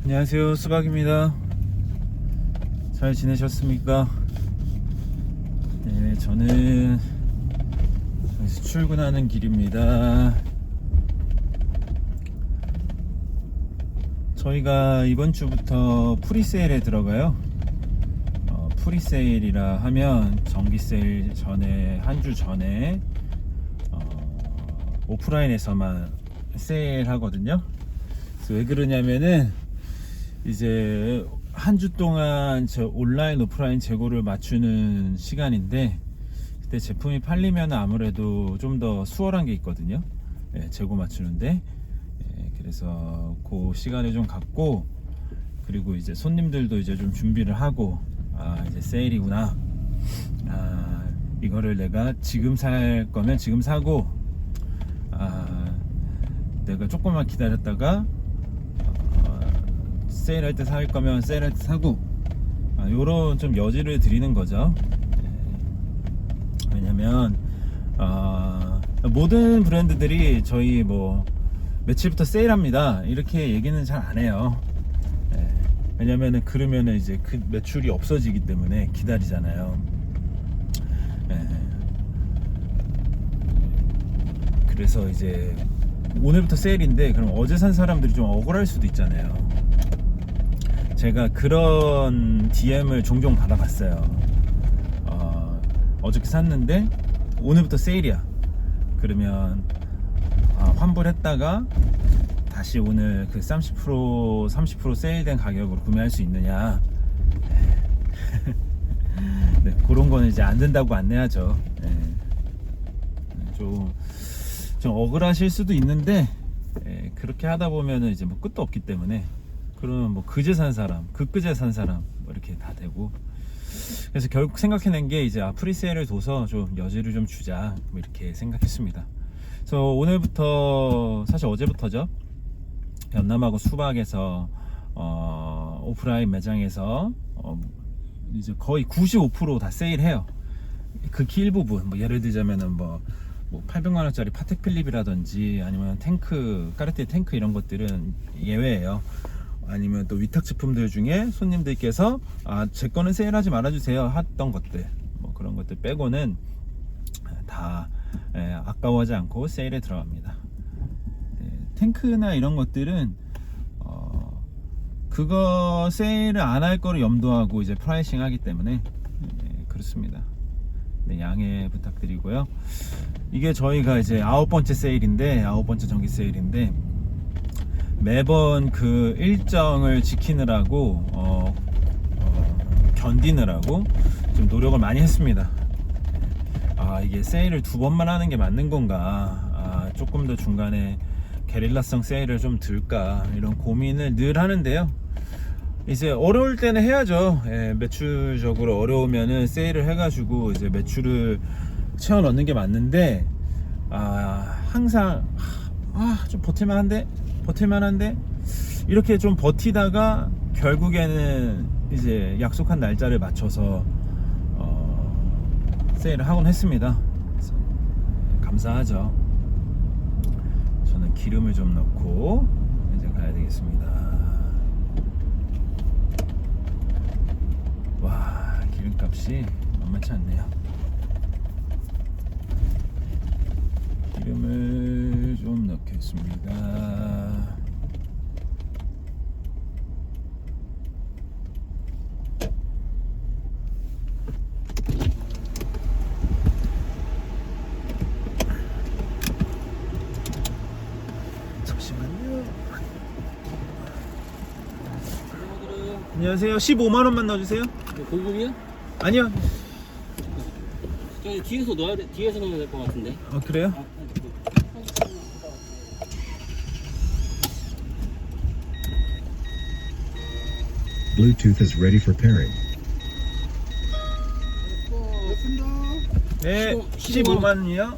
안녕하세요, 수박입니다. 잘 지내셨습니까? 네, 저는 여기서 출근하는 길입니다. 저희가 이번 주부터 프리세일에 들어가요. 프리세일이라 하면 정기세일 전에, 한 주 전에 오프라인에서만 세일하거든요. 그래서 왜 그러냐면은 이제 한 주 동안 저 온라인 오프라인 재고를 맞추는 시간인데, 그때 제품이 팔리면 아무래도 좀 더 수월한 게 있거든요. 재고 맞추는데. 그래서 그 시간을 좀 갖고, 그리고 이제 손님들도 이제 좀 준비를 하고, 이제 세일이구나, 이거를 내가 지금 살 거면 지금 사고, 내가 조금만 기다렸다가 세일할 때 살 거면 세일할 때 사고, 요런 좀 여지를 드리는 거죠. 왜냐면 모든 브랜드들이 저희 뭐 며칠부터 세일합니다 이렇게 얘기는 잘 안 해요. 왜냐면은 그러면은 이제 그 매출이 없어지기 때문에 기다리잖아요. 그래서 이제 오늘부터 세일인데, 그럼 어제 산 사람들이 좀 억울할 수도 있잖아요. 제가 그런 DM을 종종 받아봤어요. 어저께 샀는데 오늘부터 세일이야. 그러면 환불했다가 다시 오늘 그 30% 세일된 가격으로 구매할 수 있느냐. 네, 그런 거는 이제 안 된다고 안내하죠. 좀 억울하실 수도 있는데, 그렇게 하다 보면은 이제 뭐 끝도 없기 때문에, 그러면 뭐 그제 산 사람, 그제 산 사람 뭐 이렇게 다 되고. 그래서 결국 생각해낸 게 이제 프리세일을 둬서 좀 여지를 좀 주자, 뭐 이렇게 생각했습니다. 그래서 오늘부터, 사실 어제부터죠, 연남하고 수박에서 오프라인 매장에서 이제 거의 95% 다 세일해요. 극히 일부분, 뭐 예를 들자면은 뭐 800만원짜리 파텍 필립이라든지, 아니면 탱크, 까르띠에 탱크 이런 것들은 예외예요. 아니면 또 위탁 제품들 중에 손님들께서 제 거는 세일하지 말아주세요 했던 것들, 뭐 그런 것들 빼고는 다 아까워하지 않고 세일에 들어갑니다. 탱크나 이런 것들은 그거 세일을 안 할 거를 염두하고 이제 프라이싱 하기 때문에 그렇습니다. 네, 양해 부탁드리고요. 이게 저희가 이제 9번째 세일인데, 9번째 정기 세일인데, 매번 그 일정을 지키느라고 견디느라고 좀 노력을 많이 했습니다. 이게 세일을 2번만 하는 게 맞는 건가, 조금 더 중간에 게릴라성 세일을 좀 들까, 이런 고민을 늘 하는데요. 이제 어려울 때는 해야죠. 매출적으로 어려우면은 세일을 해가지고 이제 매출을 채워 넣는 게 맞는데, 항상 좀 버틸만한데 이렇게 좀 버티다가 결국에는 이제 약속한 날짜를 맞춰서 세일을 하곤 했습니다. 그래서 감사하죠. 저는 기름을 좀 넣고 이제 가야 되겠습니다. 와, 기름값이 만만치 않네요. 기름을 좀 넣겠습니다. 잠시만요. 안녕하세요. 15만원만 넣어주세요. 공급이요? 아니요. 저기 뒤에서 뒤에서 넣어야 될 것 같은데. 그래요? Bluetooth is ready for pairing. 네, 15만원이요.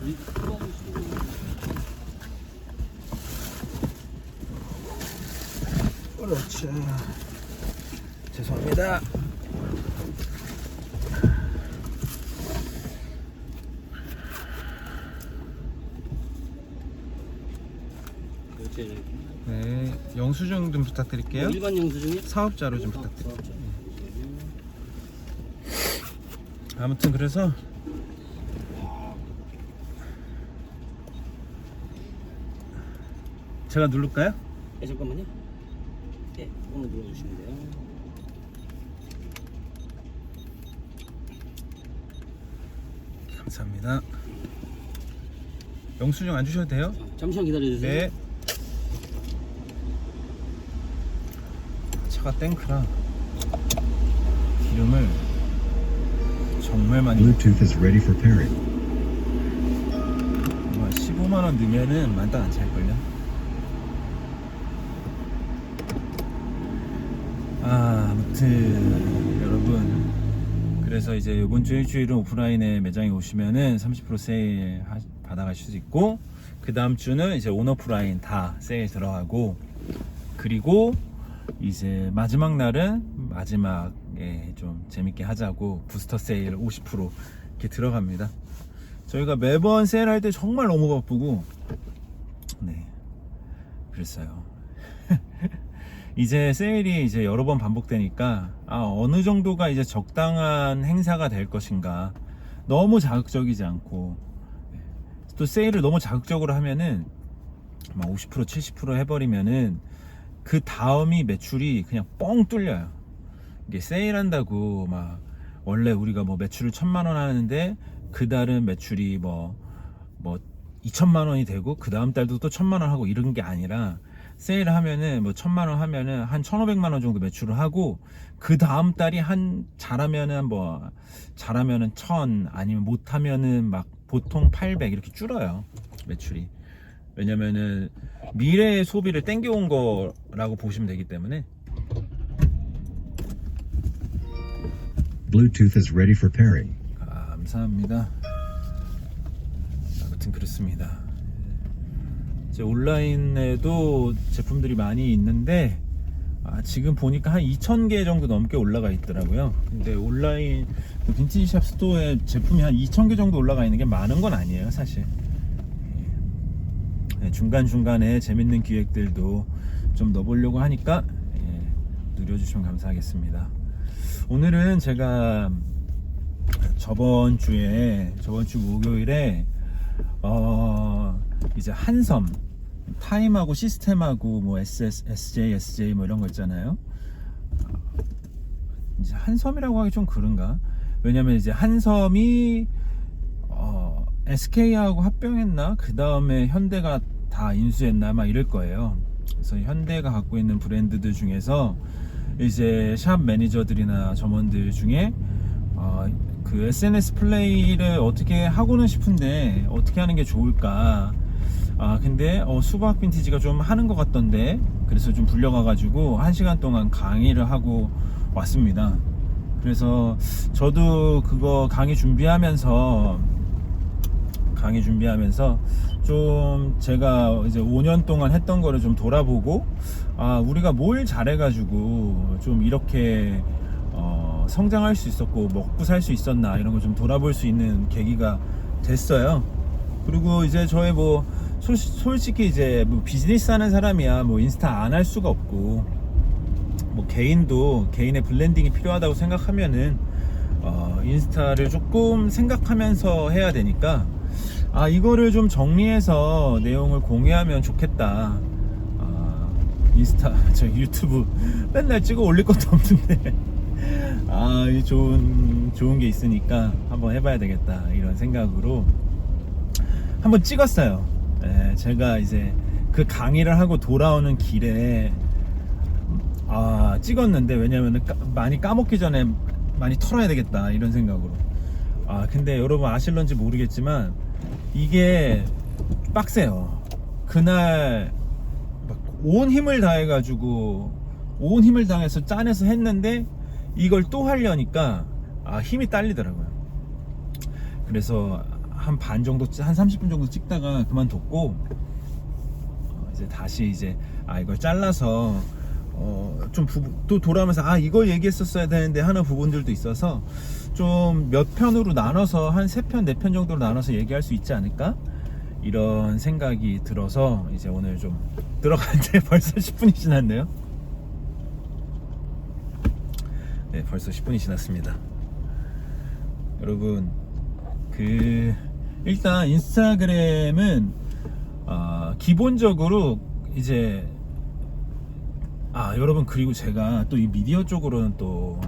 그렇죠. 죄송합니다. 그렇지. 네. 영수증 좀 부탁드릴게요. 일반 영수증이? 사업자로 좀 부탁드릴게요. 아무튼 그래서 제가 누를까요? 네, 잠깐만요. 네, 오늘 눌러주시면 돼요. 감사합니다. 영수증 안 주셔도 돼요? 잠시만 기다려주세요. 네. 차가 탱크라 기름을 정말 많이 Bluetooth is ready for pairing. 15만원 넣으면은 만땅 안 찰걸요? 아무튼 여러분, 그래서 이제 이번 주 일주일은 오프라인에 매장에 오시면은 30% 세일 받아가실 수 있고, 그 다음 주는 이제 온오프라인 다 세일 들어가고, 그리고 이제 마지막 날은 마지막에 좀 재밌게 하자고 부스터 세일 50% 이렇게 들어갑니다. 저희가 매번 세일할 때 정말 너무 바쁘고, 네, 그랬어요. 이제 세일이 이제 여러 번 반복되니까 어느 정도가 이제 적당한 행사가 될 것인가, 너무 자극적이지 않고, 또 세일을 너무 자극적으로 하면은 막 50% 70% 해버리면은 그 다음이 매출이 그냥 뻥 뚫려요. 이게 세일한다고 막 원래 우리가 뭐 매출을 1,000만 원 하는데 그 달은 매출이 뭐 2,000만 원이 되고 그 다음 달도 또 1,000만 원 하고 이런 게 아니라, 세일을 하면은 뭐 1,000만 원 하면은 한 1,500만 원 정도 매출을 하고, 그 다음 달이 잘하면은 1,000, 아니면 못하면은 막 보통 800 이렇게 줄어요, 매출이. 왜냐면은 미래의 소비를 땡겨온 거라고 보시면 되기 때문에. Bluetooth is ready for pairing. 감사합니다. 아무튼 그렇습니다. 이제 온라인에도 제품들이 많이 있는데 지금 보니까 한 2,000개 정도 넘게 올라가 있더라고요. 근데 온라인 빈티지샵 스토어에 제품이 한 2,000개 정도 올라가 있는 게 많은 건 아니에요, 사실. 중간중간에 재밌는 기획들도 좀 넣어보려고 하니까 누려주시면 감사하겠습니다. 오늘은 제가 저번 주 목요일에 이제 한섬 타임하고 시스템하고 뭐 SJ 뭐 이런 거 있잖아요. 이제 한섬이라고 하기 좀 그런가? 왜냐면 이제 한섬이 SK하고 합병했나? 그 다음에 현대가 다 인수했나? 막 이럴 거예요. 그래서 현대가 갖고 있는 브랜드들 중에서 이제 샵 매니저들이나 점원들 중에 그 SNS 플레이를 어떻게 하고는 싶은데 어떻게 하는 게 좋을까? 근데 수박 빈티지가 좀 하는 것 같던데, 그래서 좀 불려가가지고 1시간 동안 강의를 하고 왔습니다. 그래서 저도 그거 강의 준비하면서 좀 제가 이제 5년 동안 했던 거를 좀 돌아보고, 우리가 뭘 잘해가지고 좀 이렇게 성장할 수 있었고 먹고 살 수 있었나, 이런 걸 좀 돌아볼 수 있는 계기가 됐어요. 그리고 이제 저의 솔직히 이제 비즈니스 하는 사람이야 인스타 안 할 수가 없고, 개인의 블렌딩이 필요하다고 생각하면은 인스타를 조금 생각하면서 해야 되니까, 이거를 좀 정리해서 내용을 공유하면 좋겠다. 저 유튜브 맨날 찍어 올릴 것도 없는데 이 좋은 게 있으니까 한번 해봐야 되겠다, 이런 생각으로 한번 찍었어요. 제가 이제 그 강의를 하고 돌아오는 길에 찍었는데, 왜냐면은 많이 까먹기 전에 많이 털어야 되겠다, 이런 생각으로. 근데 여러분 아실런지 모르겠지만 이게 빡세요. 그날 막 온 힘을 다해서 짜내서 했는데 이걸 또 하려니까 힘이 딸리더라고요. 그래서 한 30분 정도 찍다가 그만뒀고, 이제 다시 이걸 잘라서 또 돌아오면서 이걸 얘기했었어야 되는데 하는 부분들도 있어서 좀 몇 편으로 나눠서 한 3편 4편 정도로 나눠서 얘기할 수 있지 않을까, 이런 생각이 들어서 이제 오늘 좀 들어가는데 벌써 10분이 지났네요. 네, 벌써 10분이 지났습니다. 여러분, 일단 인스타그램은 기본적으로 이제 여러분, 그리고 제가 또 이 미디어 쪽으로는 또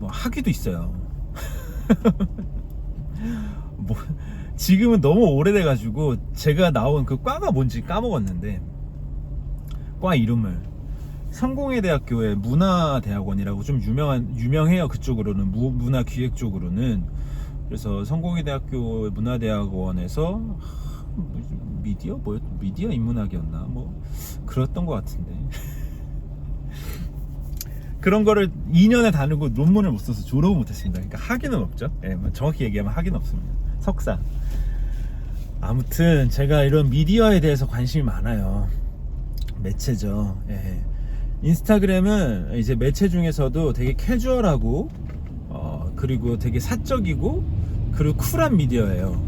뭐 학위도 있어요. 뭐 지금은 너무 오래돼 가지고 제가 나온 그 과가 뭔지 까먹었는데, 과 이름을 성공회대학교의 문화대학원이라고 좀 유명해요. 그쪽으로는 문화기획 쪽으로는. 그래서 성공회대학교 문화대학원에서 미디어 인문학이었나 뭐 그랬던 것 같은데 그런 거를 2년에 다니고 논문을 못 써서 졸업을 못했습니다. 그러니까 학위는 없죠. 예, 정확히 얘기하면 학위는 없습니다. 석사. 아무튼 제가 이런 미디어에 대해서 관심이 많아요. 매체죠. 예. 인스타그램은 이제 매체 중에서도 되게 캐주얼하고 그리고 되게 사적이고 그리고 쿨한 미디어예요.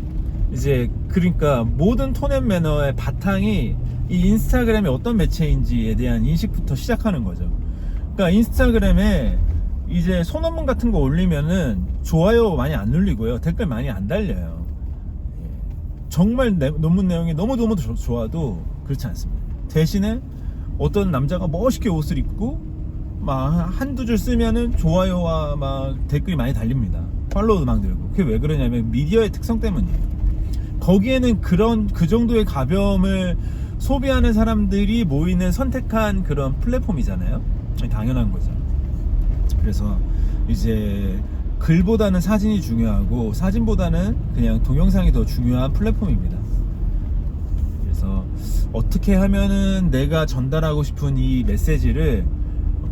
이제 그러니까 모든 톤 앤 매너의 바탕이 이 인스타그램이 어떤 매체인지에 대한 인식부터 시작하는 거죠. 그러니까 인스타그램에 이제 소논문 같은 거 올리면은 좋아요 많이 안 눌리고요, 댓글 많이 안 달려요. 정말 논문 내용이 너무너무 좋아도 그렇지 않습니다. 대신에 어떤 남자가 멋있게 옷을 입고 막 한두 줄 쓰면은 좋아요와 막 댓글이 많이 달립니다. 팔로우도 막 늘고. 그게 왜 그러냐면 미디어의 특성 때문이에요. 거기에는 그 정도의 가벼움을 소비하는 사람들이 모이는 선택한 그런 플랫폼이잖아요. 당연한 거죠. 그래서 이제 글보다는 사진이 중요하고 사진보다는 그냥 동영상이 더 중요한 플랫폼입니다. 그래서 어떻게 하면은 내가 전달하고 싶은 이 메시지를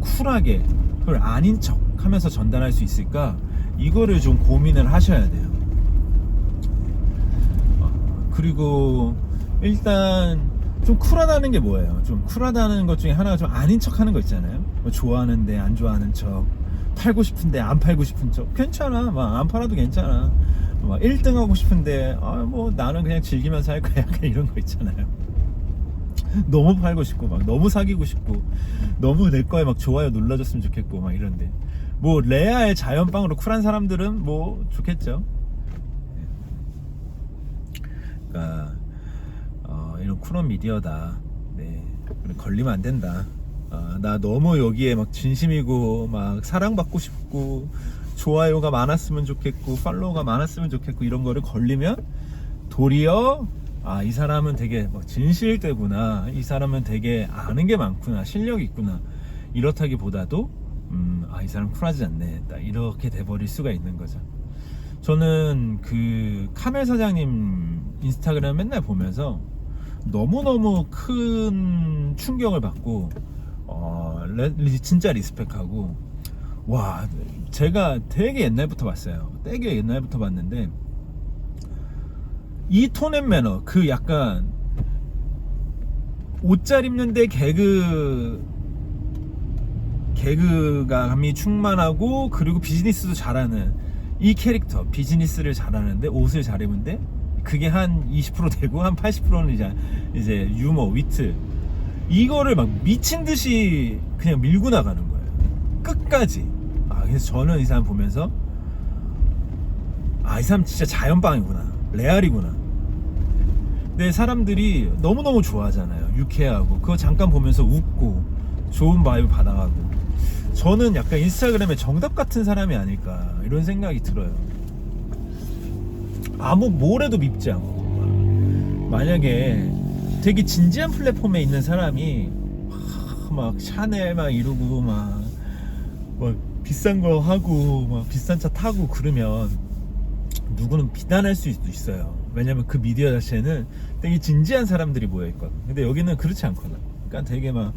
쿨하게, 그걸 아닌 척 하면서 전달할 수 있을까, 이거를 좀 고민을 하셔야 돼요. 그리고 일단 좀 쿨하다는 게 뭐예요? 좀 쿨하다는 것 중에 하나가 좀 아닌 척 하는 거 있잖아요. 뭐 좋아하는데 안 좋아하는 척, 팔고 싶은데 안 팔고 싶은 척. 괜찮아, 막 안 팔아도 괜찮아. 막 1등 하고 싶은데 뭐 나는 그냥 즐기면서 할 거야, 약간 이런 거 있잖아요. 너무 팔고 싶고 막 너무 사귀고 싶고 너무 내 거에 막 좋아요 눌러줬으면 좋겠고 막 이런데, 뭐 레아의 자연빵으로 쿨한 사람들은 뭐 좋겠죠. 그러니까 이런 쿨한 미디어다. 네, 걸리면 안 된다. 나 너무 여기에 막 진심이고 막 사랑받고 싶고 좋아요가 많았으면 좋겠고 팔로워가 많았으면 좋겠고 이런 거를 걸리면 도리어 이 사람은 되게 막 진실되구나, 이 사람은 되게 아는 게 많구나, 실력이 있구나, 이렇다기보다도 이 사람 쿨하지 않네, 딱 이렇게 돼버릴 수가 있는 거죠. 저는 그 카멜 사장님 인스타그램 맨날 보면서 너무너무 큰 충격을 받고 진짜 리스펙하고, 와, 제가 되게 옛날부터 봤어요. 되게 옛날부터 봤는데 이 톤 앤 매너, 그 약간 옷 잘 입는데 개그감이 충만하고 그리고 비즈니스도 잘하는 이 캐릭터, 비즈니스를 잘하는데 옷을 잘 입는데 그게 한 20% 되고 한 80%는 이제 유머, 위트, 이거를 막 미친 듯이 그냥 밀고 나가는 거예요, 끝까지. 그래서 저는 이 사람 보면서 이 사람 진짜 자연빵이구나, 레알이구나. 근데 사람들이 너무너무 좋아하잖아요. 유쾌하고 그거 잠깐 보면서 웃고 좋은 바이브 받아가고. 저는 약간 인스타그램의 정답 같은 사람이 아닐까 이런 생각이 들어요. 뭐래도 밉지 않고. 만약에 되게 진지한 플랫폼에 있는 사람이 막 샤넬 막 이러고 막 비싼 거 하고 막 비싼 차 타고 그러면 누구는 비난할 수도 있어요. 왜냐면 그 미디어 자체는 되게 진지한 사람들이 모여있거든. 근데 여기는 그렇지 않거든. 그러니까 되게 막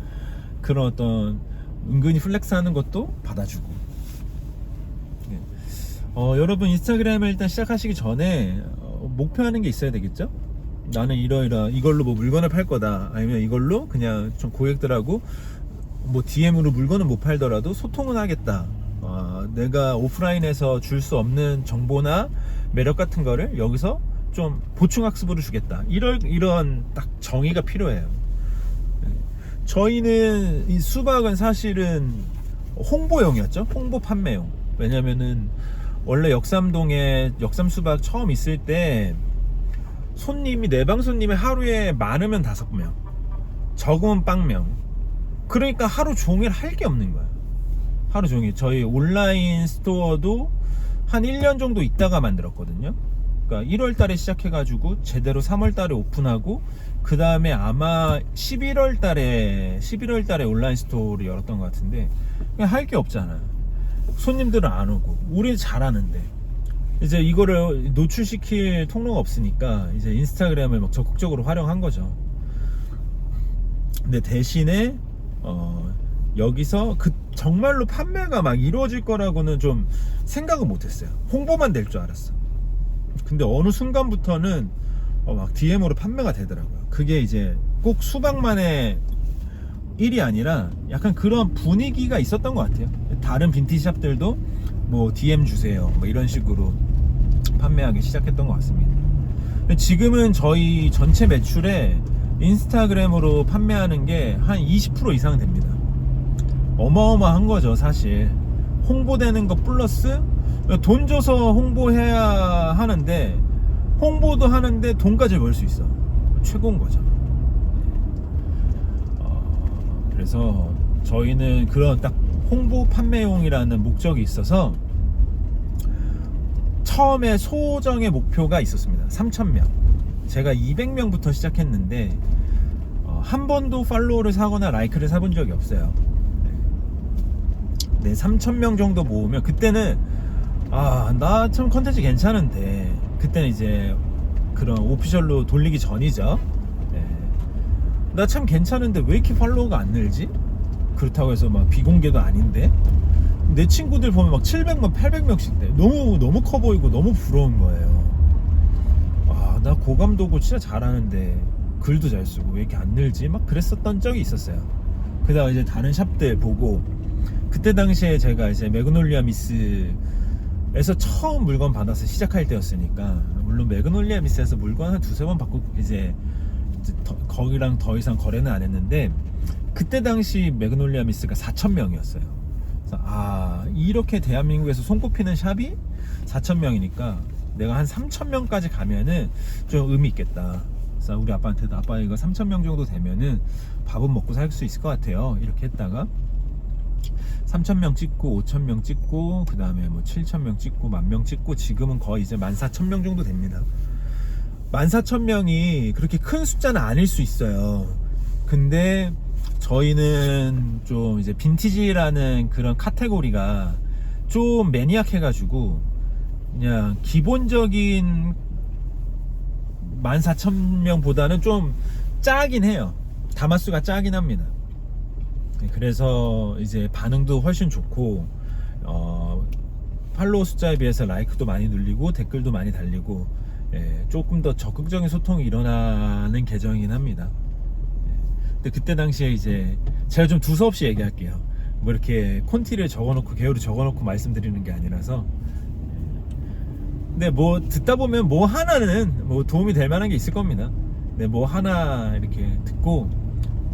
그런 어떤 은근히 플렉스 하는 것도 받아주고. 여러분, 인스타그램을 일단 시작하시기 전에 목표하는 게 있어야 되겠죠? 나는 이걸로 뭐 물건을 팔 거다, 아니면 이걸로 그냥 좀 고객들하고 뭐 DM으로 물건은 못 팔더라도 소통은 하겠다. 내가 오프라인에서 줄 수 없는 정보나 매력 같은 거를 여기서 좀 보충학습으로 주겠다, 이런 딱 정의가 필요해요. 저희는 이 수박은 사실은 홍보용이었죠. 홍보 판매용. 왜냐면은 원래 역삼동에 역삼수박 처음 있을 때 손님이, 내방 손님이 하루에 많으면 5명, 적으면 빵명. 그러니까 하루 종일 할 게 없는 거야. 하루 종일. 저희 온라인 스토어도 한 1년 정도 있다가 만들었거든요. 그러니까 1월 달에 시작해가지고 제대로 3월 달에 오픈하고, 그 다음에 아마 11월 달에 온라인 스토어를 열었던 것 같은데, 그냥 할 게 없잖아. 손님들은 안 오고, 우리는 잘하는데. 이제 이거를 노출시킬 통로가 없으니까 이제 인스타그램을 막 적극적으로 활용한 거죠. 근데 대신에 여기서 정말로 판매가 막 이루어질 거라고는 좀 생각은 못했어요. 홍보만 될 줄 알았어. 근데 어느 순간부터는 막 DM으로 판매가 되더라고요. 그게 이제 꼭 수박만의 일이 아니라 약간 그런 분위기가 있었던 것 같아요. 다른 빈티지 샵들도 뭐 DM 주세요, 뭐 이런 식으로 판매하기 시작했던 것 같습니다. 지금은 저희 전체 매출에 인스타그램으로 판매하는 게 한 20% 이상 됩니다. 어마어마한 거죠, 사실. 홍보되는 거 플러스 돈 줘서 홍보해야 하는데, 홍보도 하는데 돈까지 벌 수 있어. 최고인 거죠. 그래서 저희는 그런 딱 홍보 판매용이라는 목적이 있어서 처음에 소정의 목표가 있었습니다. 3,000명. 제가 200명부터 시작했는데 한 번도 팔로우를 사거나 라이크를 사본 적이 없어요. 네, 3,000명 정도 모으면, 그때는 나 참 컨텐츠 괜찮은데, 그때는 이제 그런 오피셜로 돌리기 전이죠. 나 참 괜찮은데 왜 이렇게 팔로우가 안 늘지? 그렇다고 해서 막 비공개도 아닌데 내 친구들 보면 막 700명 800명씩 돼. 너무 커 보이고 너무 부러운 거예요. 나 고감도고 진짜 잘하는데 글도 잘 쓰고 왜 이렇게 안 늘지? 막 그랬었던 적이 있었어요. 그다가 이제 다른 샵들 보고, 그때 당시에 제가 이제 매그놀리아 미스에서 처음 물건 받아서 시작할 때였으니까, 물론 매그놀리아 미스에서 물건 한 2-3번 받고 이제 거기랑 더 이상 거래는 안 했는데, 그때 당시 매그놀리아 미스가 4,000명이었어요. 그래서 이렇게 대한민국에서 손꼽히는 샵이 4,000명이니까 내가 한 3,000명까지 가면은 좀 의미 있겠다. 그래서 우리 아빠한테도, 아빠 이거 3,000명 정도 되면은 밥은 먹고 살 수 있을 것 같아요, 이렇게 했다가 3,000명 찍고 5,000명 찍고 그 다음에 뭐 7,000명 찍고 10,000명 찍고, 지금은 거의 이제 14,000명 정도 됩니다. 14,000명이 그렇게 큰 숫자는 아닐 수 있어요. 근데 저희는 좀 이제 빈티지라는 그런 카테고리가 좀 매니악해가지고 그냥 기본적인 14,000명보다는 좀 짜긴 해요. 다마수가 짜긴 합니다. 그래서 이제 반응도 훨씬 좋고, 팔로워 숫자에 비해서 라이크도 많이 눌리고 댓글도 많이 달리고, 조금 더 적극적인 소통이 일어나는 계정이긴 합니다. 근데 그때 당시에 이제 제가 좀 두서없이 얘기할게요. 뭐 이렇게 콘티를 적어놓고 개요를 적어놓고 말씀드리는 게 아니라서. 근데 뭐 듣다 보면 뭐 하나는 뭐 도움이 될 만한 게 있을 겁니다. 근데 뭐 하나 이렇게 듣고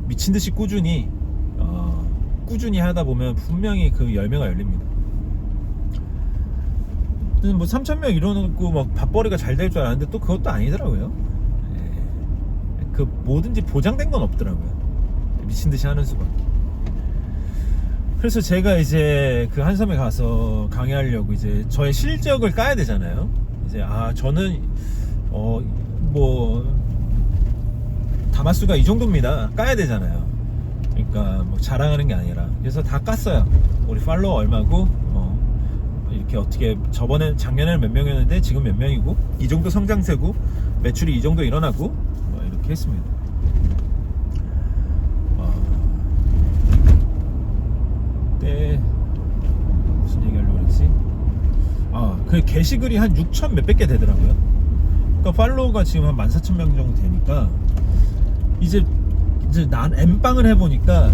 미친듯이 꾸준히 하다 보면 분명히 그 열매가 열립니다. 뭐 3,000명 이뤄놓고 막 밥벌이가 잘 될 줄 알았는데 또 그것도 아니더라고요. 그 뭐든지 보장된 건 없더라고요. 미친듯이 하는 수밖에. 그래서 제가 이제 그 한섬에 가서 강의하려고 이제 저의 실적을 까야 되잖아요. 이제 저는 뭐 다마수가 이 정도입니다, 까야 되잖아요. 그러니까 뭐 자랑하는 게 아니라. 그래서 다 깠어요. 우리 팔로워 얼마고, 이렇게 어떻게 작년에는 몇 명이었는데 지금 몇 명이고, 이 정도 성장세고, 매출이 이 정도 일어나고, 이렇게 했습니다. 네, 무슨 얘기하려고 그랬지? 그 게시글이 한 6,000 몇백 개 되더라고요. 그러니까 팔로워가 지금 한 14,000명 정도 되니까, 이제 난 엠빵을 해보니까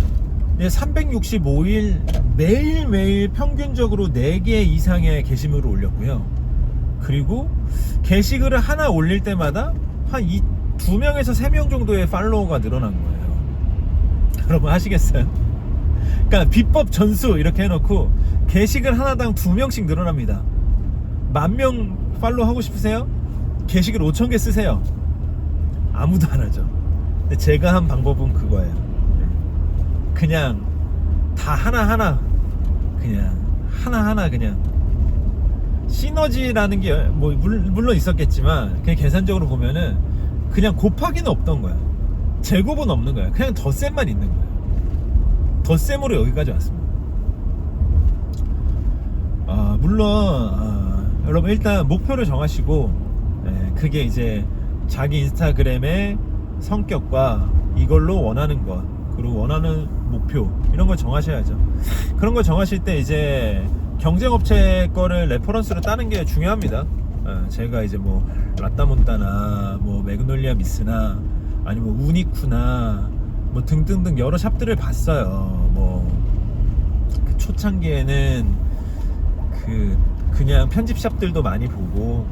365일 매일매일 평균적으로 4개 이상의 게시물을 올렸고요. 그리고 게시글을 하나 올릴 때마다 한 2명에서 3명 정도의 팔로워가 늘어난 거예요. 여러분 아시겠어요? 그러니까 비법 전수 이렇게 해놓고 게시글 하나당 2명씩 늘어납니다. 10,000명 팔로우 하고 싶으세요? 게시글 5,000개 쓰세요. 아무도 안 하죠. 근데 제가 한 방법은 그거예요. 그냥 다 하나하나 그냥 하나하나 그냥 시너지라는 게 뭐 물론 있었겠지만 그냥 계산적으로 보면은 그냥 곱하기는 없던 거야. 제곱은 없는 거야. 그냥 덧셈만 있는 거야. 덧셈으로 여기까지 왔습니다. 물론 여러분 일단 목표를 정하시고 그게 이제 자기 인스타그램의 성격과 이걸로 원하는 것 그리고 원하는 목표 이런 걸 정하셔야죠. 그런 걸 정하실 때 이제 경쟁업체 거를 레퍼런스로 따는 게 중요합니다. 제가 이제 뭐 라따몬타나 뭐 매그놀리아 미스나 아니면 뭐 우니쿠나 뭐 등등등 여러 샵들을 봤어요. 그 초창기에는 그냥 편집 샵들도 많이 보고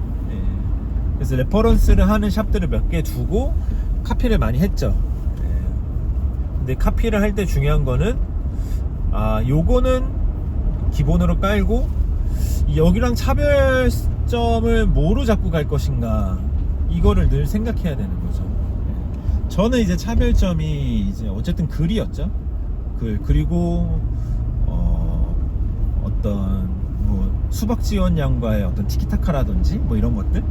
그래서 레퍼런스를 하는 샵들을 몇 개 두고 카피를 많이 했죠. 근데 카피를 할 때 중요한 거는 요거는 기본으로 깔고 여기랑 차별점을 뭐로 잡고 갈 것인가 이거를 늘 생각해야 되는 거죠. 저는 이제 차별점이 이제 어쨌든 글이었죠. 그리고 어떤 뭐 수박 지원량과의 어떤 티키타카라든지 뭐 이런 것들.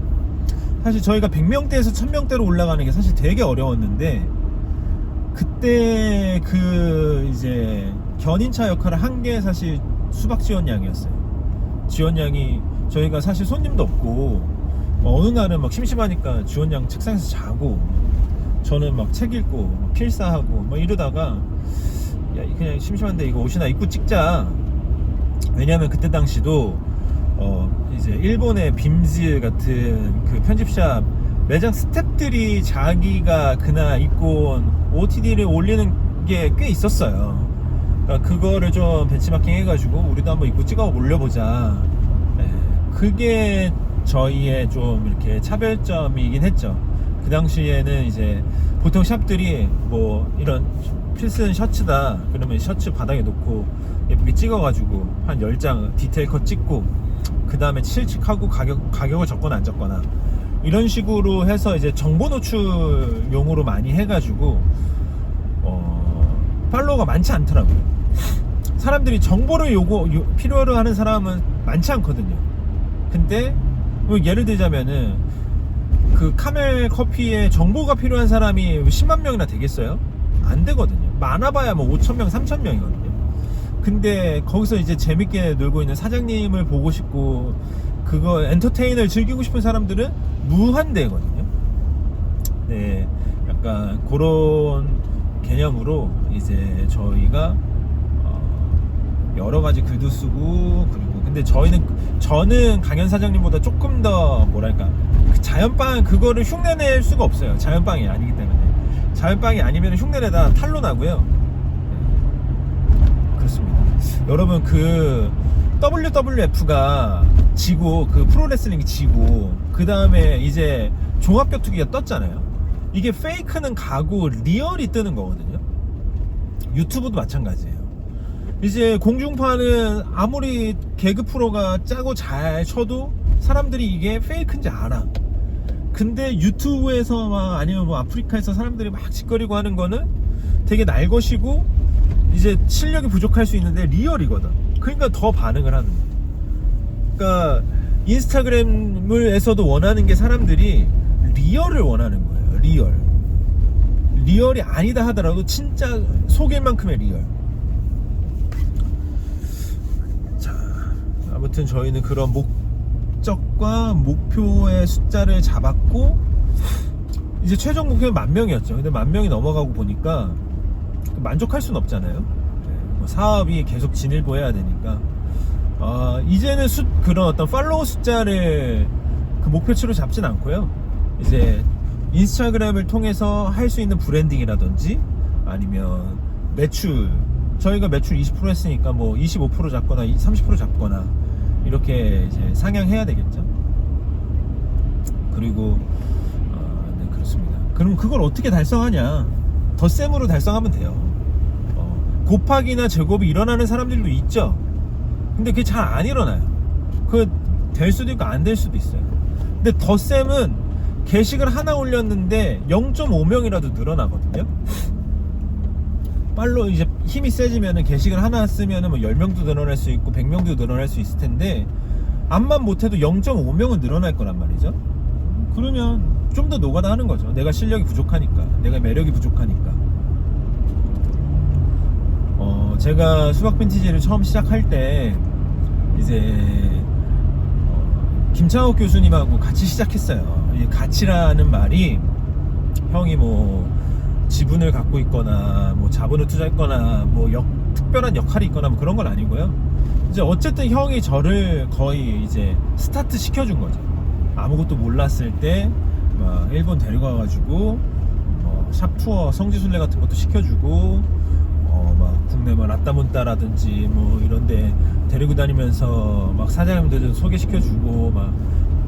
사실 저희가 100명대에서 1000명대로 올라가는 게 사실 되게 어려웠는데 그때 이제 견인차 역할을 한 게 사실 수박 지원량이었어요. 지원량이 저희가 사실 손님도 없고 어느 날은 막 심심하니까 지원량 책상에서 자고 저는 막 책 읽고 막 필사하고 막 이러다가 야 그냥 심심한데 이거 옷이나 입고 찍자. 왜냐면 그때 당시도 이제 일본의 빔즈 같은 그 편집샵 매장 스태프들이 자기가 그날 입고 온 OOTD를 올리는 게 꽤 있었어요. 그러니까 그거를 좀 벤치마킹 해가지고 우리도 한번 입고 찍어 올려보자. 그게 저희의 좀 이렇게 차별점이긴 했죠. 그 당시에는 이제 보통 샵들이 뭐 이런 필슨 셔츠다 그러면 셔츠 바닥에 놓고 예쁘게 찍어가지고 한 10장 디테일 컷 찍고 그 다음에 칠칙하고 가격을 적거나 안 적거나 이런 식으로 해서 이제 정보 노출용으로 많이 해가지고 팔로워가 많지 않더라고요. 사람들이 정보를 필요로 하는 사람은 많지 않거든요. 근데 뭐 예를 들자면은 그 카멜 커피에 정보가 필요한 사람이 10만 명이나 되겠어요? 안 되거든요. 많아봐야 뭐 5,000명, 3,000명이거든요. 근데 거기서 이제 재밌게 놀고 있는 사장님을 보고 싶고 그거 엔터테인을 즐기고 싶은 사람들은 무한대거든요. 네, 약간 그런 개념으로 이제 저희가 여러 가지 글도 쓰고 그리고 근데 저는 강현 사장님보다 조금 더 뭐랄까 자연빵 그거를 흉내낼 수가 없어요. 자연빵이 아니기 때문에. 자연빵이 아니면 흉내내다 탄로 나고요. 그렇습니다. 여러분 그 WWF가 지고 그 프로레슬링이 지고 그 다음에 이제 종합격투기가 떴잖아요. 이게 페이크는 가고 리얼이 뜨는 거거든요. 유튜브도 마찬가지예요. 이제 공중파는 아무리 개그 프로가 짜고 잘 쳐도 사람들이 이게 페이크인지 알아. 근데 유튜브에서 막 아니면 뭐 아프리카에서 사람들이 막 짓거리고 하는 거는 되게 날것이고 이제 실력이 부족할 수 있는데 리얼이거든. 그러니까 더 반응을 하는 거야. 그러니까 인스타그램에서도 원하는 게 사람들이 리얼을 원하는 거예요. 리얼이 아니다 하더라도 진짜 속일 만큼의 리얼. 자, 아무튼 저희는 그런 목적과 목표의 숫자를 잡았고 이제 최종 목표는 10,000명이었죠. 근데 10,000명이 넘어가고 보니까 만족할 수는 없잖아요. 사업이 계속 진일보해야 되니까 이제는 그런 어떤 팔로워 숫자를 그 목표치로 잡진 않고요. 이제 인스타그램을 통해서 할 수 있는 브랜딩이라든지 아니면 매출 저희가 매출 20% 했으니까 뭐 25% 잡거나 30% 잡거나 이렇게 이제 상향해야 되겠죠. 그리고 네, 그렇습니다. 그럼 그걸 어떻게 달성하냐? 덧셈으로 달성하면 돼요. 곱하기나 제곱이 일어나는 사람들도 있죠. 근데 그게 잘 안 일어나요. 그 될 수도 있고 안 될 수도 있어요. 근데 덧셈은 게시글 하나 올렸는데 0.5명이라도 늘어나거든요. 빨로 이제 힘이 세지면은 게시글 하나 쓰면은 뭐 10명도 늘어날 수 있고 100명도 늘어날 수 있을 텐데 암만 못해도 0.5명은 늘어날 거란 말이죠. 그러면 좀 더 노가다 하는 거죠. 내가 실력이 부족하니까, 내가 매력이 부족하니까. 제가 수박 빈티지를 처음 시작할 때 이제 김창욱 교수님하고 같이 시작했어요. 이 가치라는 말이 형이 뭐 지분을 갖고 있거나 뭐 자본을 투자했거나 뭐 특별한 역할이 있거나 뭐 그런 건 아니고요. 이제 어쨌든 형이 저를 거의 이제 스타트 시켜준 거죠. 아무것도 몰랐을 때 막 일본 데려가가지고 샵 투어 성지순례 같은 것도 시켜주고 막 국내 뭐 라따문따라든지 뭐 이런데 데리고 다니면서 막 사장님들 소개시켜주고 막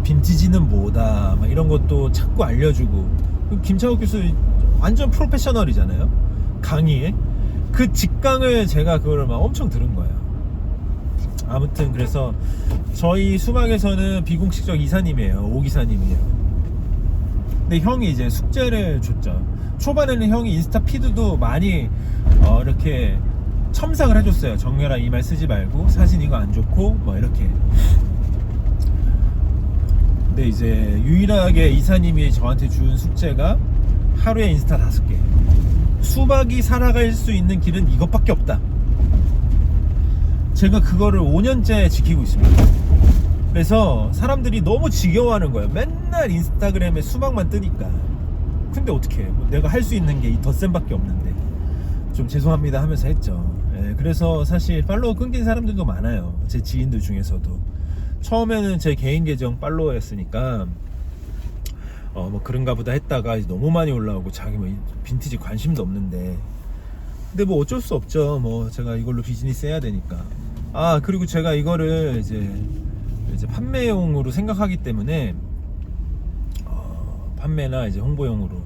빈티지는 뭐다 막 이런 것도 자꾸 알려주고. 김창욱 교수 완전 프로페셔널이잖아요. 강의에 그 직강을 제가 그걸 막 엄청 들은 거예요. 아무튼 그래서 저희 수박에서는 비공식적 이사님이에요. 오기사님이에요. 근데 형이 이제 숙제를 줬죠. 초반에는 형이 인스타 피드도 많이 이렇게 첨삭을 해줬어요. 정렬아 이 말 쓰지 말고 사진 이거 안 좋고 뭐 이렇게. 근데 이제 유일하게 이사님이 저한테 준 숙제가 하루에 인스타 5개. 수박이 살아갈 수 있는 길은 이것밖에 없다. 제가 그거를 5년째 지키고 있습니다. 그래서 사람들이 너무 지겨워하는 거예요. 맨날 인스타그램에 수박만 뜨니까. 근데 어떻게 해? 내가 할 수 있는 게 이 덧셈밖에 없는데 좀 죄송합니다 하면서 했죠. 그래서 사실 팔로워 끊긴 사람들도 많아요. 제 지인들 중에서도. 처음에는 제 개인 계정 팔로워였으니까 뭐 그런가 보다 했다가 너무 많이 올라오고 자기 뭐 빈티지 관심도 없는데. 근데 뭐 어쩔 수 없죠. 뭐 제가 이걸로 비즈니스 해야 되니까. 그리고 제가 이거를 이제 판매용으로 생각하기 때문에 판매나 이제 홍보용으로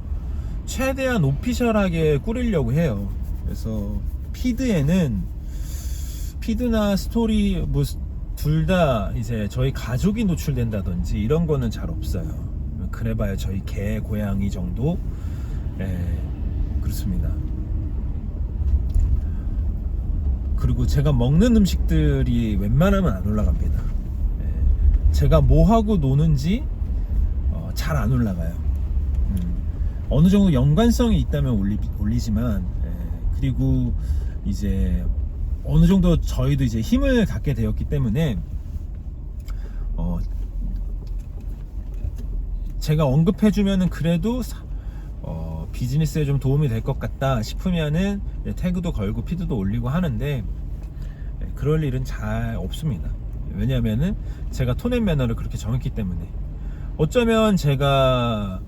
최대한 오피셜하게 꾸리려고 해요. 그래서 피드나 스토리 뭐 둘 다 이제 저희 가족이 노출된다든지 이런 거는 잘 없어요. 그래봐야 저희 개, 고양이 정도. 그렇습니다. 그리고 제가 먹는 음식들이 웬만하면 안 올라갑니다. 제가 뭐 하고 노는지 잘 안 올라가요. 어느 정도 연관성이 있다면 올리지만, 그리고 이제 어느 정도 저희도 이제 힘을 갖게 되었기 때문에 제가 언급해주면은 그래도 비즈니스에 좀 도움이 될 것 같다 싶으면은 태그도 걸고 피드도 올리고 하는데 그럴 일은 잘 없습니다. 왜냐면은 제가 톤앤 매너를 그렇게 정했기 때문에. 어쩌면 제가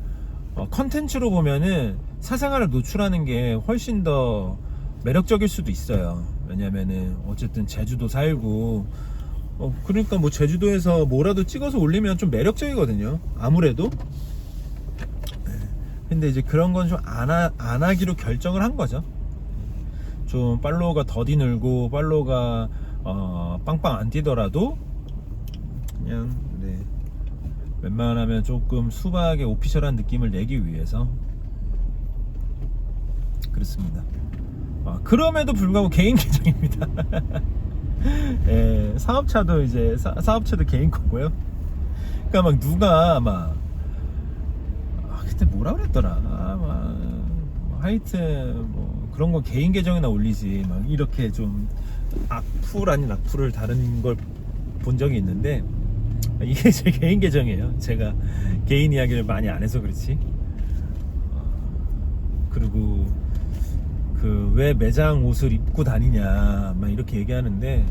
컨텐츠로 보면은 사생활을 노출하는 게 훨씬 더 매력적일 수도 있어요. 왜냐면은 어쨌든 제주도 살고 그러니까 뭐 제주도에서 뭐라도 찍어서 올리면 좀 매력적이거든요. 아무래도. 근데 이제 그런 건 좀 안 하기로 결정을 한 거죠. 좀 팔로워가 더디 늘고 팔로워가 빵빵 안 뛰더라도 그냥 웬만하면 조금 수박의 오피셜한 느낌을 내기 위해서 그렇습니다. 그럼에도 불구하고 개인 계정입니다. 사업차도 이제 사업체도 개인 거고요. 그러니까 막 누가 그때 뭐라 그랬더라. 하여튼 뭐 그런 거 개인 계정이나 올리지 막 이렇게 좀 악플 아닌 악플을 다른 걸 본 적이 있는데 이게 제 개인 계정이에요. 제가 개인 이야기를 많이 안 해서 그렇지. 그리고 왜 매장 옷을 입고 다니냐 막 이렇게 얘기하는데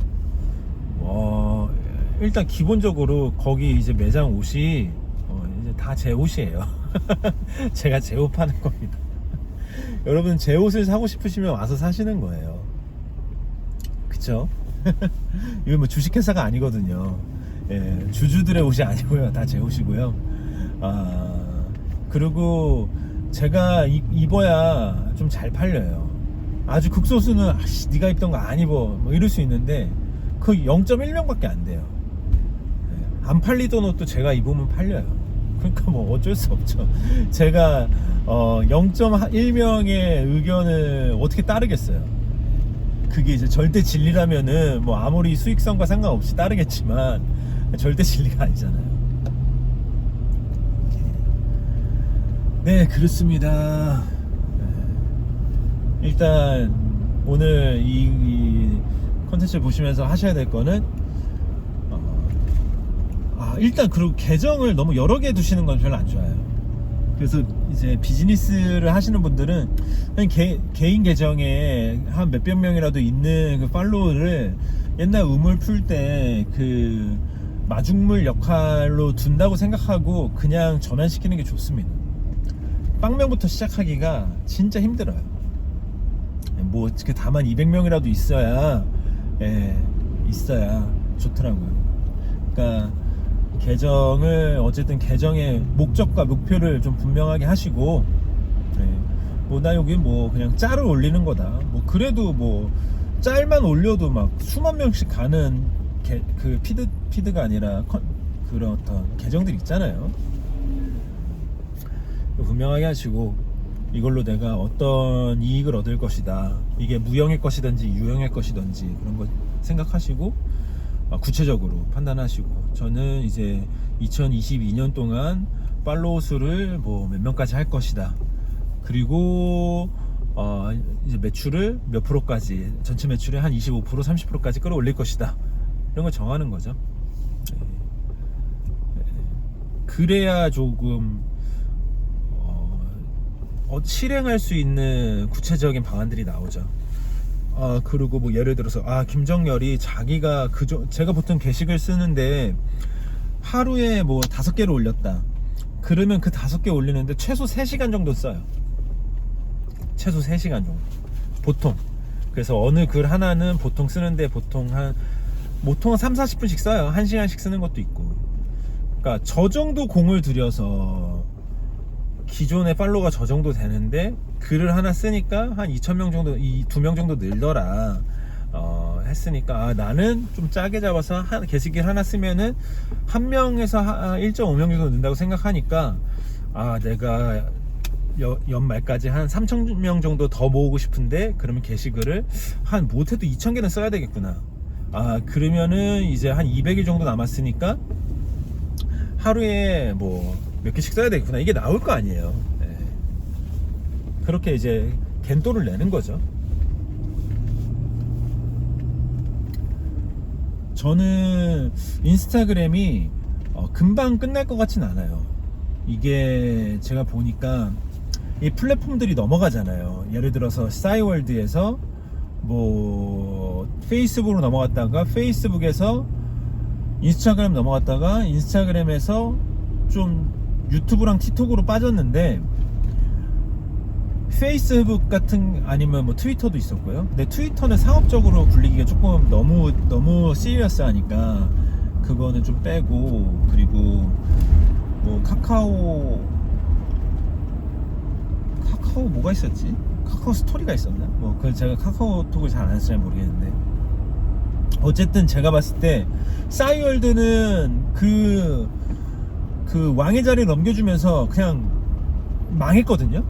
일단 기본적으로 거기 이제 매장 옷이 이제 다 제 옷이에요. 제가 제 옷 파는 겁니다. 여러분 제 옷을 사고 싶으시면 와서 사시는 거예요. 그쵸? 이거 뭐 주식회사가 아니거든요. 주주들의 옷이 아니고요. 다 제 옷이고요. 그리고 제가 입어야 좀 잘 팔려요. 아주 극소수는 아씨 네가 입던 거 안 입어 뭐 이럴 수 있는데 그 0.1명밖에 안 돼요. 안 팔리던 옷도 제가 입으면 팔려요. 그러니까 뭐 어쩔 수 없죠. 제가 0.1명의 의견을 어떻게 따르겠어요. 그게 이제 절대 진리라면은 뭐 아무리 수익성과 상관없이 따르겠지만 절대 진리가 아니잖아요. 네, 그렇습니다. 일단 오늘 이 컨텐츠 보시면서 하셔야 될 거는 일단 그리고 계정을 너무 여러 개 두시는 건 별로 안 좋아요. 그래서 이제 비즈니스를 하시는 분들은 그냥 개인 계정에 한 몇백 명이라도 있는 그 팔로우를 옛날 우물 풀 때 그 마중물 역할로 둔다고 생각하고 그냥 전환시키는 게 좋습니다. 빵명부터 시작하기가 진짜 힘들어요. 뭐 다만 200명이라도 있어야 있어야 좋더라고요. 그러니까 계정을 어쨌든 계정의 목적과 목표를 좀 분명하게 하시고 뭐 나 여기 뭐 그냥 짤을 올리는 거다 뭐 그래도 뭐 짤만 올려도 막 수만 명씩 가는 그 피드가 아니라 그런 어떤 계정들 있잖아요. 분명하게 하시고 이걸로 내가 어떤 이익을 얻을 것이다, 이게 무형의 것이든지 유형의 것이든지 그런 거 생각하시고 구체적으로 판단하시고, 저는 이제 2022년 동안 팔로우 수를 뭐 몇 명까지 할 것이다, 그리고 이제 매출을 몇 프로까지, 전체 매출의 한 25% 30%까지 끌어올릴 것이다, 이런 걸 정하는 거죠. 그래야 조금 실행할 수 있는 구체적인 방안들이 나오죠. 그리고 뭐 예를 들어서 김정열이 자기가 제가 보통 게시글 쓰는데 하루에 뭐 5개를 올렸다, 그러면 그 5개 올리는데 최소 3시간 정도 써요. 최소 3시간 정도 보통. 그래서 어느 글 하나는 보통 쓰는데 보통 한 3-40분씩 써요. 1시간씩 쓰는 것도 있고. 그러니까 저 정도 공을 들여서 기존의 팔로워가 저 정도 되는데 글을 하나 쓰니까 한 2,000명 정도, 2명 정도 늘더라 했으니까 나는 좀 짜게 잡아서 게시글 하나 쓰면은 1명에서 1.5명 정도 는다고 생각하니까 내가 연말까지 한 3,000명 정도 더 모으고 싶은데, 그러면 게시글을 한 못해도 2,000개는 써야 되겠구나. 그러면은 이제 한 200일 정도 남았으니까 하루에 뭐 몇 개씩 써야 되겠구나, 이게 나올 거 아니에요. 그렇게 이제 겐또를 내는 거죠. 저는 인스타그램이 금방 끝날 것 같진 않아요. 이게 제가 보니까 이 플랫폼들이 넘어가잖아요. 예를 들어서 싸이월드에서 뭐 페이스북으로 넘어갔다가 페이스북에서 인스타그램 넘어갔다가 인스타그램에서 좀 유튜브랑 틱톡으로 빠졌는데, 페이스북 같은 아니면 뭐 트위터도 있었고요. 근데 트위터는 상업적으로 굴리기가 조금 너무 시리어스하니까 그거는 좀 빼고, 그리고 뭐 카카오 뭐가 있었지? 카카오 스토리가 있었나? 뭐 제가 카카오톡을 잘 안 쓰잘 모르겠는데, 어쨌든 제가 봤을 때 싸이월드는 그 왕의 자리를 넘겨주면서 그냥 망했거든요.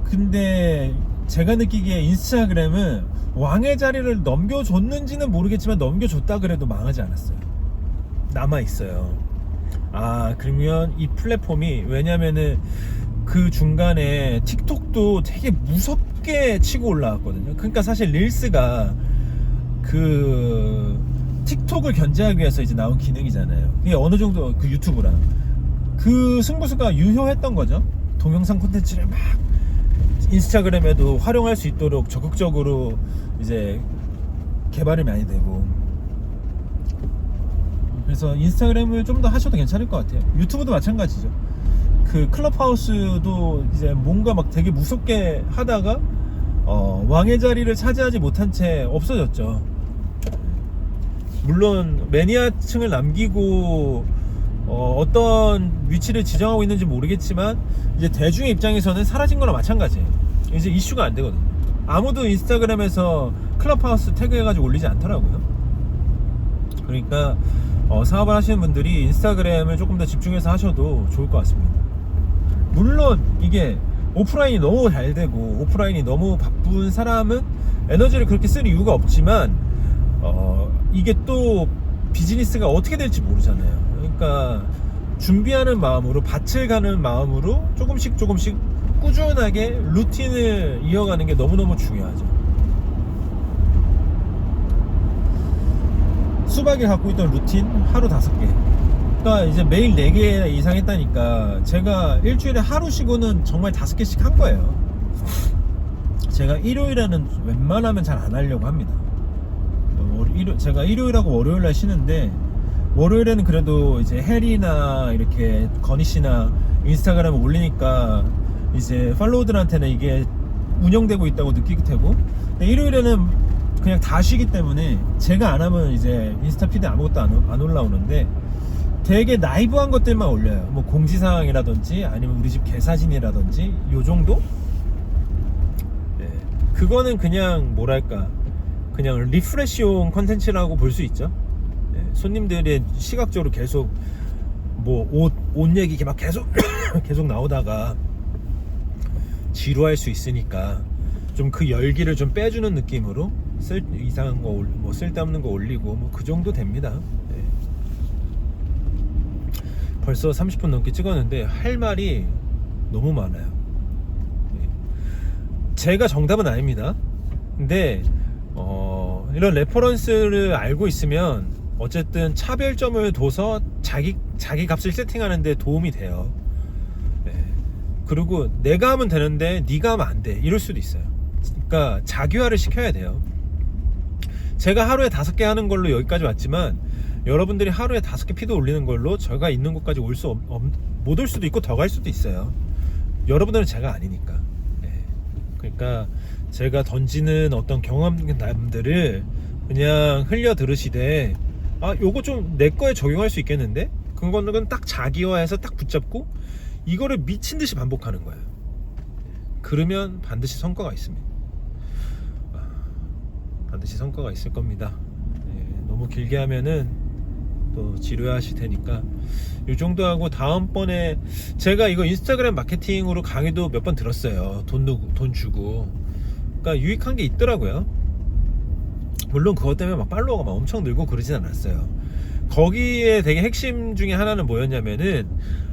근데 제가 느끼기에 인스타그램은 왕의 자리를 넘겨줬는지는 모르겠지만 넘겨줬다 그래도 망하지 않았어요. 남아있어요. 그러면 이 플랫폼이, 왜냐면은 그 중간에 틱톡도 되게 무섭게 치고 올라왔거든요. 그러니까 사실 릴스가 그 틱톡을 견제하기 위해서 이제 나온 기능이잖아요. 이게 어느 정도 그 유튜브랑 그 승부수가 유효했던 거죠. 동영상 콘텐츠를 막 인스타그램에도 활용할 수 있도록 적극적으로 이제 개발이 많이 되고, 그래서 인스타그램을 좀 더 하셔도 괜찮을 것 같아요. 유튜브도 마찬가지죠. 그 클럽하우스도 이제 뭔가 막 되게 무섭게 하다가 왕의 자리를 차지하지 못한 채 없어졌죠. 물론 매니아층을 남기고 어떤 위치를 지정하고 있는지 모르겠지만 이제 대중의 입장에서는 사라진 거나 마찬가지예요. 이제 이슈가 안 되거든. 아무도 인스타그램에서 클럽하우스 태그해가지고 올리지 않더라고요. 그러니까 사업을 하시는 분들이 인스타그램을 조금 더 집중해서 하셔도 좋을 것 같습니다. 물론 이게 오프라인이 너무 잘 되고 오프라인이 너무 바쁜 사람은 에너지를 그렇게 쓸 이유가 없지만 이게 또 비즈니스가 어떻게 될지 모르잖아요. 그러니까 준비하는 마음으로, 밭을 가는 마음으로 조금씩 꾸준하게 루틴을 이어가는 게 너무너무 중요하죠. 수박이 갖고 있던 루틴 하루 5개, 그러니까 이제 매일 4개 이상 했다니까 제가 일주일에 하루 쉬고는 정말 5개씩 한 거예요. 제가 일요일에는 웬만하면 잘 안 하려고 합니다. 제가 일요일하고 월요일날 쉬는데 월요일에는 그래도 이제 해리나 이렇게 건희씨나 인스타그램에 올리니까 이제 팔로워들한테는 이게 운영되고 있다고 느끼게 되고, 근데 일요일에는 그냥 다 쉬기 때문에 제가 안 하면 이제 인스타 피드에 아무것도 안 올라오는데 되게 라이브한 것들만 올려요. 뭐 공지사항이라든지 아니면 우리 집 개사진이라든지 요 정도? 네. 그거는 그냥 뭐랄까, 그냥 리프레시용 컨텐츠라고 볼 수 있죠. 네. 손님들의 시각적으로 계속 뭐 옷 얘기 막 계속 계속 나오다가 지루할 수 있으니까 좀 그 열기를 좀 빼주는 느낌으로 이상한 거 뭐 쓸데없는 거 올리고 뭐 그 정도 됩니다. 네. 벌써 30분 넘게 찍었는데 할 말이 너무 많아요. 네. 제가 정답은 아닙니다. 근데 이런 레퍼런스를 알고 있으면 어쨌든 차별점을 둬서 자기 값을 세팅하는 데 도움이 돼요. 네. 그리고 내가 하면 되는데 네가 하면 안 돼, 이럴 수도 있어요. 그러니까 자기화를 시켜야 돼요. 제가 하루에 5개 하는 걸로 여기까지 왔지만 여러분들이 하루에 5개 피드 올리는 걸로 제가 있는 곳까지 못 올 수도 있고 더 갈 수도 있어요. 여러분들은 제가 아니니까. 네. 그러니까 제가 던지는 어떤 경험담들을 그냥 흘려 들으시되, 아, 요거 좀 내 거에 적용할 수 있겠는데? 그거는 딱 자기화해서 딱 붙잡고 이거를 미친 듯이 반복하는 거예요. 그러면 반드시 성과가 있습니다. 반드시 성과가 있을 겁니다. 네, 너무 길게 하면은 또 지루하실 테니까 이 정도 하고, 다음번에 제가 이거 인스타그램 마케팅으로 강의도 몇 번 들었어요. 돈 주고. 그러니까 유익한 게 있더라고요. 물론 그것 때문에 막 팔로워가 막 엄청 늘고 그러진 않았어요. 거기에 되게 핵심 중에 하나는 뭐였냐면은,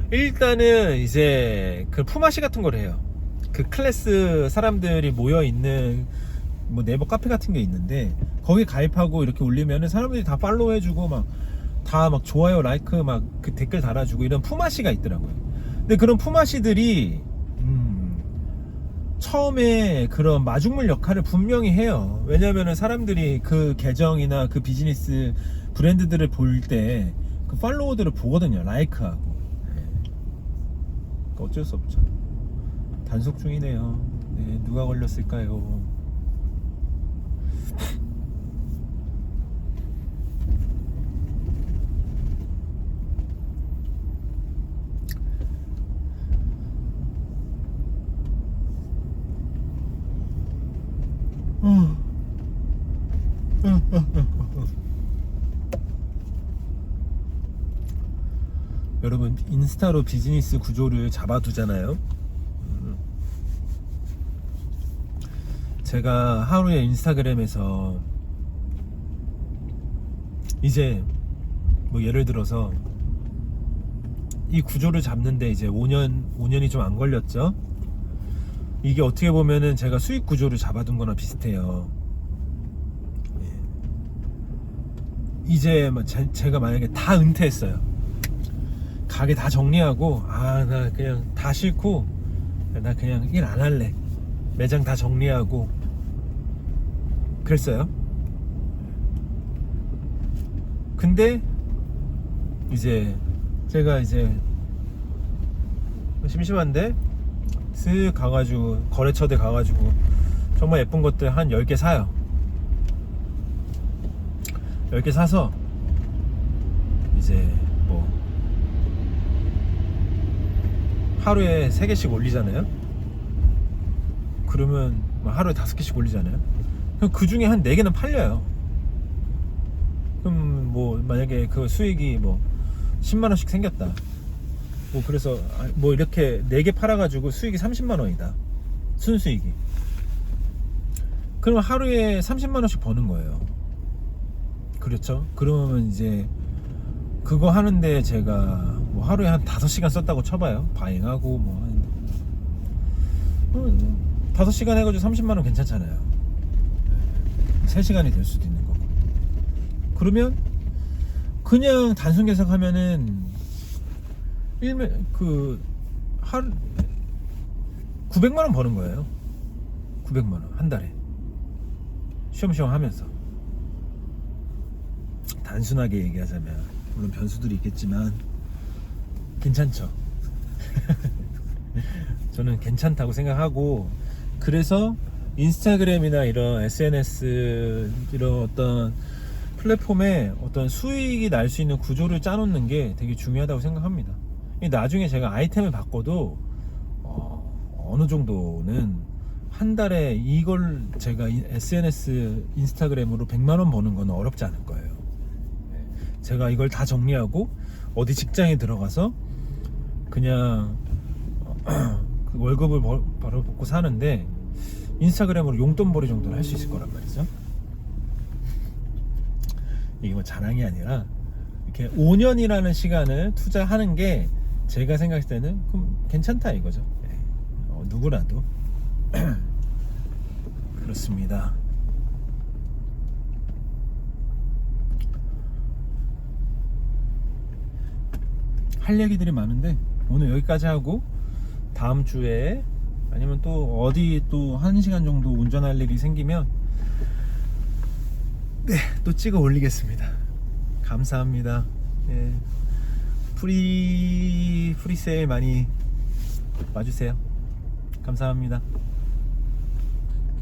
일단은 이제 그 품앗이 같은 걸 해요. 그 클래스 사람들이 모여있는 뭐 네이버 카페 같은 게 있는데 거기 가입하고 이렇게 올리면은 사람들이 다 팔로우 해주고 막 다 막 좋아요, 라이크 막 그 댓글 달아주고 이런 품앗이가 있더라고요. 근데 그런 품앗이들이 처음에 그런 마중물 역할을 분명히 해요. 왜냐면은 사람들이 그 계정이나 그 비즈니스 브랜드들을 볼 때 그 팔로워들을 보거든요. 라이크하고. 네. 그러니까 어쩔 수 없죠. 단속 중이네요. 네, 누가 걸렸을까요? 여러분, 인스타로 비즈니스 구조를 잡아두잖아요. 제가 하루에 인스타그램에서 이제 뭐 예를 들어서 이 구조를 잡는데 이제 5년이 좀 안 걸렸죠. 이게 어떻게 보면은 제가 수익 구조를 잡아둔 거나 비슷해요. 이제 제가 만약에 다 은퇴했어요. 가게 다 정리하고, 나 그냥 다 싫고 나 그냥 일 안 할래, 매장 다 정리하고 그랬어요. 근데 이제 제가 이제 심심한데 쓱 가가지고 거래처대 가가지고 정말 예쁜 것들 한 10개 사요. 10개 사서 이제 뭐 하루에 3개씩 올리잖아요. 그러면 뭐 하루에 5개씩 올리잖아요. 그럼 그 중에 한 4개는 팔려요. 그럼 뭐 만약에 그 수익이 뭐 10만원씩 생겼다. 뭐 그래서 뭐 이렇게 4개 팔아가지고 수익이 30만원이다. 순수익이. 그러면 하루에 30만원씩 버는 거예요. 그렇죠? 그러면 이제 그거 하는데 제가 뭐 하루에 한 5시간 썼다고 쳐봐요. 바잉하고 뭐 한 5시간 해가지고 30만원 괜찮잖아요. 3시간이 될 수도 있는 거고. 그러면 그냥 단순 계산하면은 하루 900만원 버는 거예요. 900만원 한 달에 쉬엄쉬엄 하면서. 단순하게 얘기하자면 물론 변수들이 있겠지만 괜찮죠. 저는 괜찮다고 생각하고, 그래서 인스타그램이나 이런 SNS 이런 어떤 플랫폼에 어떤 수익이 날 수 있는 구조를 짜놓는 게 되게 중요하다고 생각합니다. 나중에 제가 아이템을 바꿔도 어느 정도는 한 달에 이걸 제가 SNS 인스타그램으로 100만원 버는 건 어렵지 않을 거예요. 제가 이걸 다 정리하고 어디 직장에 들어가서 그냥 그 월급을 바로 받고 사는데 인스타그램으로 용돈벌이 정도는 할 수 있을 거란 말이죠. 이게 뭐 자랑이 아니라 이렇게 5년이라는 시간을 투자하는 게 제가 생각할 때는 그럼 괜찮다 이거죠. 누구라도 그렇습니다. 할 얘기들이 많은데 오늘 여기까지 하고 다음 주에 아니면 또 어디 또 1시간 정도 운전할 일이 생기면 또 찍어 올리겠습니다. 감사합니다. 프리세일 많이 와주세요. 감사합니다.